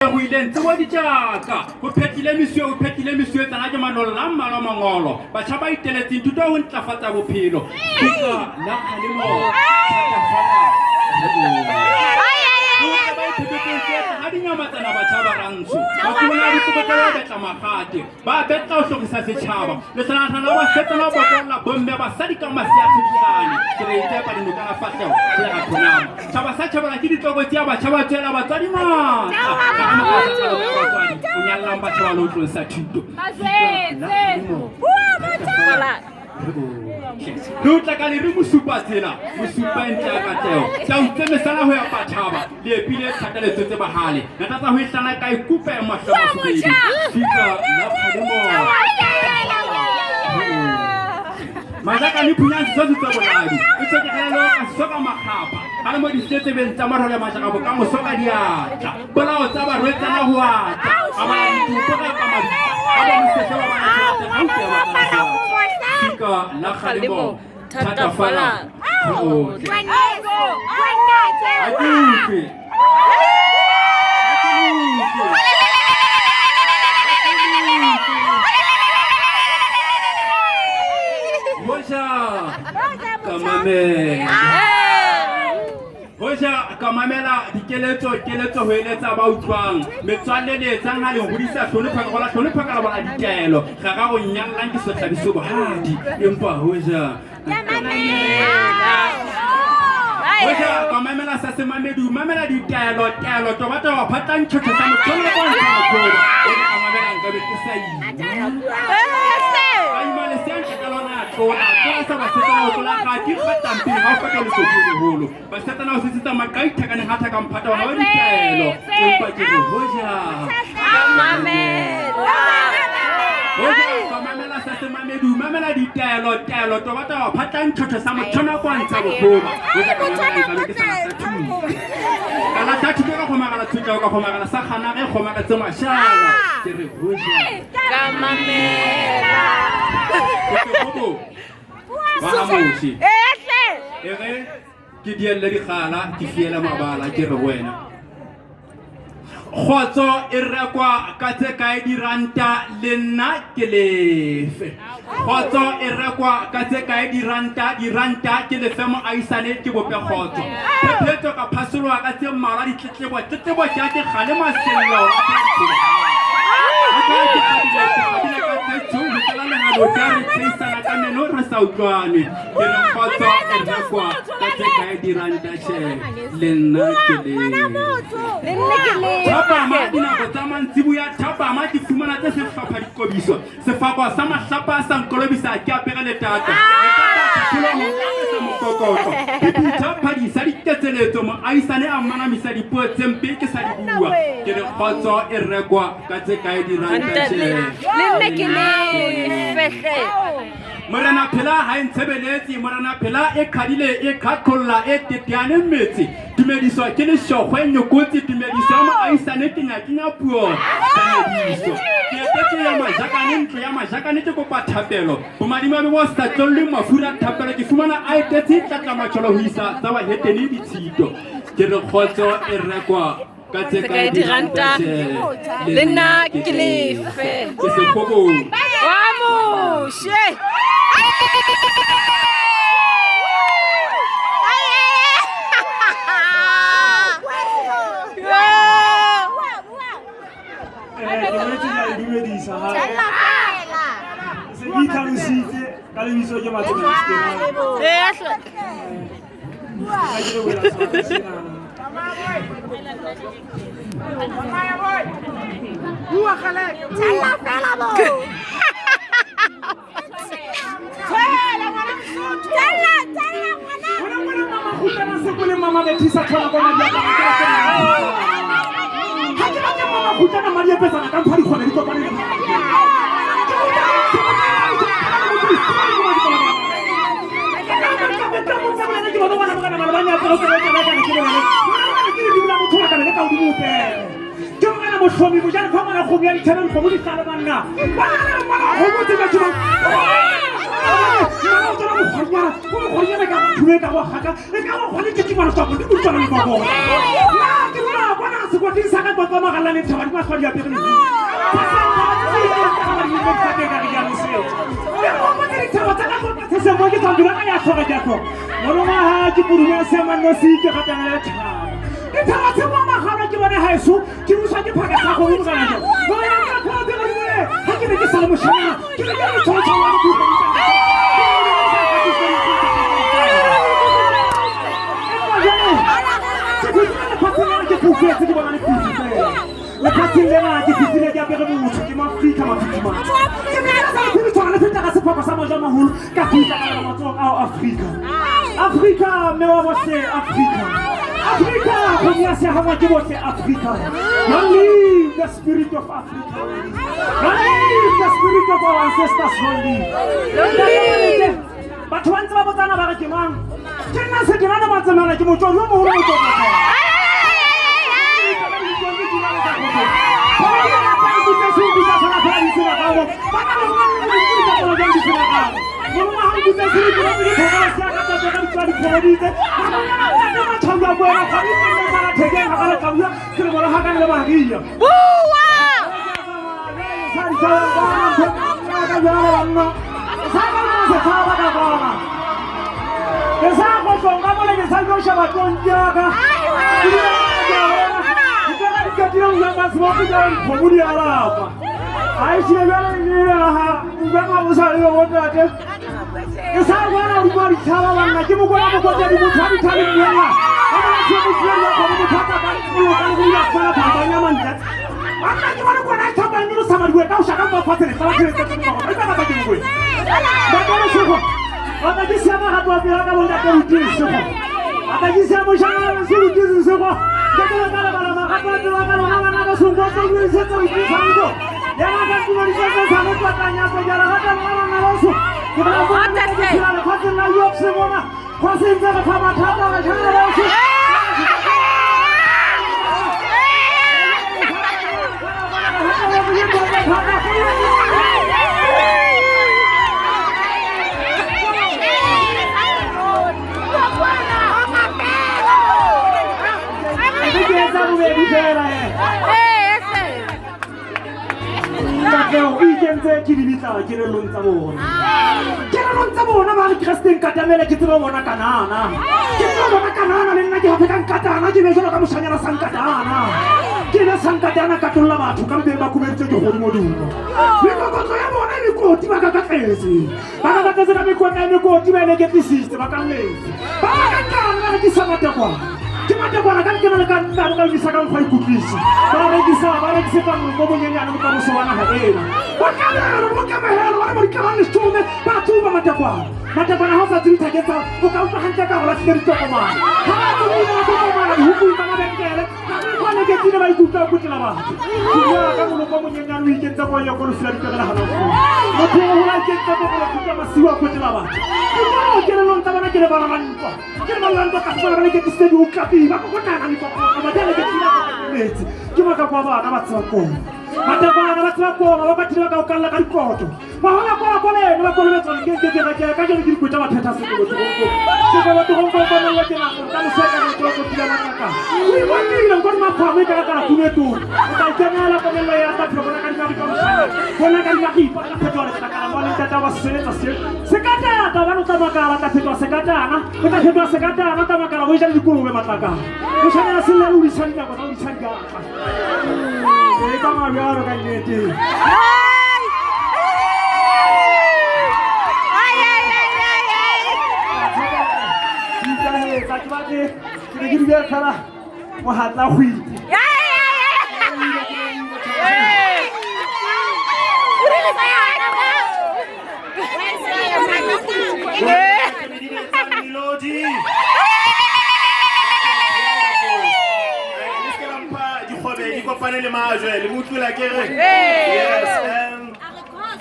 Ruileng tse wa ditjaka go phethile monsieur tsana ke manolo la mmala mangolo ba tshaba iteletseng tuto ho ntlafatsa bophelo fika la khalemo ha dinyamatana ba tshaba rantsho ba tsona di tsokotela ba tlamagate ba betla o hlokisa setjhaba le tsana ba setela ba bolla bomme ba sadi ka masia tsitsane ke re ite pa dinoka la fatleo ke ga thonama tshaba sa tshaba ke ditlogo tsia ba tshaba tsela ba tsadi ma o nyallang ba tshaba lo tlosa thuto Lutla ka le re mosupa tsela mosupa ntla ka teo tsa utsemesana ho ya patshaba le epile thataletse tse bahale na tsa ho ihlana ka ikupa ya mahlamo sebedi fika la phadimo Mazaka ni punya tsozo tsa boladi o tsekelelo ka soka makhapa ha le mo di setse bentsa marole mashaka bo ka mo soka diatla bolao tsa ba rwetsana ho ata aba di tsoka ka mabitla aba mo sese ba bana tsa hauke ba kana fika la khalemo tatafala Hoja kamamela dikeletso ho eletsa ba utlwang metswalle le etsang ha le hodisa hlonephaka la bona ditaelo ga ga go nyallang ke sehlabiso bohadi empa hoja kamamela sa se mamedu mamela ditaelo tobato wa phatlang tshotho sa motlolo go ntsha mokgoba kamamela nka be ke sa Basatana o sitsa makai thakane ha thaka mphata wa ditaelo empa ke hoja kamamela sa se mamedu mamela ditaelo tobata wa phatlang tshotho sa motlolo go ntsha mokgoba hoja kamamela nka be ke sa kala thathu ka go magala tshotho ka go magala sa khana ge go magala tsemashala ke re hoja kamamela Vamos, ere ke dielle di khala ke fiela mabala ke re wena khotso e rekwa ka tse kae di ranta le nna ke lefe khotso e rekwa ka tse kae di ranta ke lefe mo aisane ke bope khotso phephetso ka phasolwa ka tse mmala ditletlebo tja ke khale masello sefako sa mahlapa a sa nkolobisa ke apere letata phadisa diketseletso moaisane a manamisa dipuo tse mpe ke sa di bua ke re kgotso e rekwa ka tse kae Morana phela ha ntshebeletse morana phela e khadile e khakholla e teteane metsi tumediso ke le shogwe nyokotsi tumediso ya moaisane ke nyakinya puo tumediso ke tete ya majakane ntlo ya majakane ke kopa thapelo bomadima be bo sa tlolle mafura thapelo ke fumana a etetse tlatla matsholo ho isa tsa ba heteni ditshito ke re khotso e rekwa ka tse kae diranta le nna ke lefe ke se kobo wa moshe Mama betisa thola bona dia ka ha ke batla mama khutana Maria pesa na ka mphadi khona di kopane le mohlomong mo jana fa mona go bua dithabeng go mo di tsala banna bana go mo tsela tsela khonyana ka thube ka go khaka e ka go khone ke tshwana tsa go di tswana le go bona ke bona bona sekoti sa ka kwa magala le tshaba di ba tshwadi ya pere. Ya mo mo di tshaba tsa ka kwa se mo ke tsambira ka ya tshaba ja ko. Mo ha ke purunya se manno se ke ga tana ya tshaba. Ke tshaba se mo magala ke bone ha eso ke rusa ke phaka sa go mo kana jo. Mo ya ka kwa pere le ha ke ke sa mo shana ke ke tshaba tshaba wa ku. Le parti de là qui fait les gars de mouche qui m'afrique ma petite main. C'est toi le fait de se faire ça manger ma houle Africa Africa mais on va c'est Africa Africa combien c'est avant que c'est Africa only the spirit of Africa only the spirit of our ancestors only but once ba botana ba ke mang ke nna se ke bana matsamana ke motho yo mo holo motho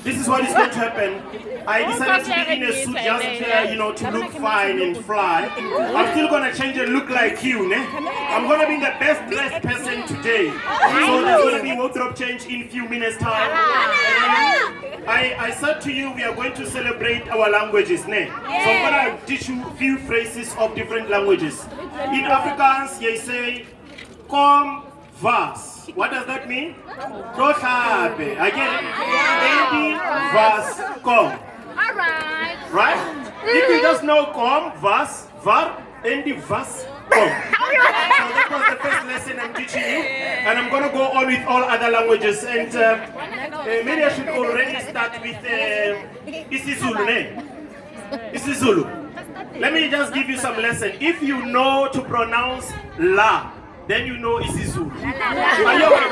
This is what is going to happen. I decided to be in a suit just to look fine and fly. I'm still going to change and look like you, ne? I'm going to be the best dressed person today. So there's going to be wardrobe change in a few minutes time. I said to you, we are going to celebrate our languages, ne? So I'm going to teach you a few phrases of different languages. In Afrikaans, they say, kom verse. What does that mean? Tlohlabe. Again, endi verse kom. Alright. Right? If you just know kom, verse, var, endi verse kom. So that was the first lesson I'm teaching you, and I'm gonna go on with all other languages. And maybe I should already start with isiZulu. isiZulu. Let me just give you some lesson. If you know to pronounce la, then you know isiZulu. Are you aware?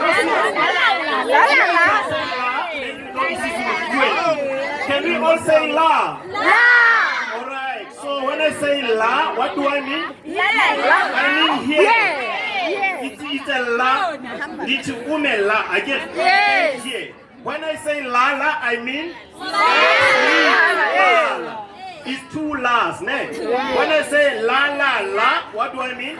Then you know isiZulu. Can we all say la? All right. So when I say la, what do I mean? I mean here. It's a la. It's ume la. Again. Here. When I say la la, I mean la. It's two la's, ne? When I say la la la, what do I mean?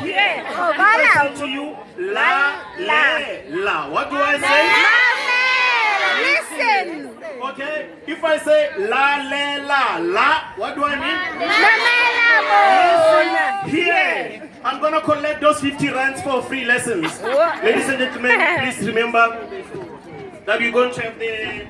Here. If I say to you la le la, what do I say? Listen. Okay. If I say la le la la, what do I mean? Here. I'm gonna collect those 50 rands for free lessons. Ladies and gentlemen, please remember that we're going to have the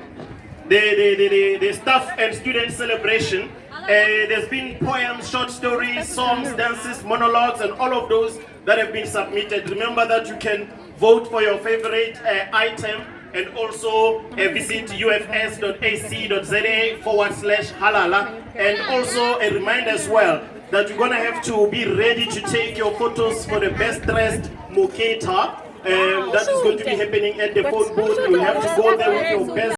staff and student celebration. There's been poems, short stories, songs, dances, monologues, and all of those that have been submitted. Remember that you can vote for your favorite item and also visit ufs.ac.za/halala. And also a reminder as well that you're gonna have to be ready to take your photos for the best dressed Moketa. That is going to be happening at the phone booth. You have to go there with your best